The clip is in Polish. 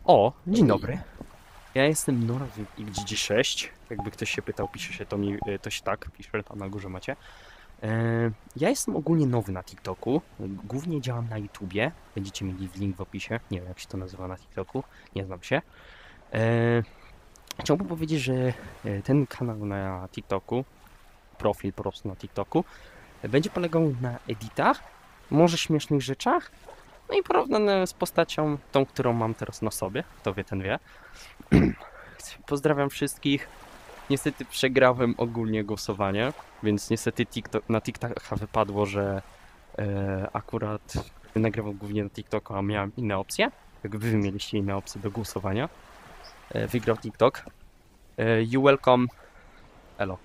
O, dzień dobry. Ja jestem NoraXG6. Jakby ktoś się pytał, pisze się to się tak, pisze tam na górze macie. Ja jestem ogólnie nowy na TikToku. Głównie działam na YouTubie. Będziecie mieli link w opisie. Nie wiem jak się to nazywa na TikToku. Nie znam się. Chciałbym powiedzieć, że ten kanał na TikToku, profil po prostu na TikToku, będzie polegał na editach, może śmiesznych rzeczach, no i porównane z postacią tą, którą mam teraz na sobie. Kto wie, ten wie. Pozdrawiam wszystkich. Niestety przegrałem ogólnie głosowanie, więc niestety na TikToka wypadło, że akurat nagrywał głównie na TikToku, a miałem inne opcje. Jakby wy mieliście inne opcje do głosowania. Wygrał TikTok. You welcome. Elo.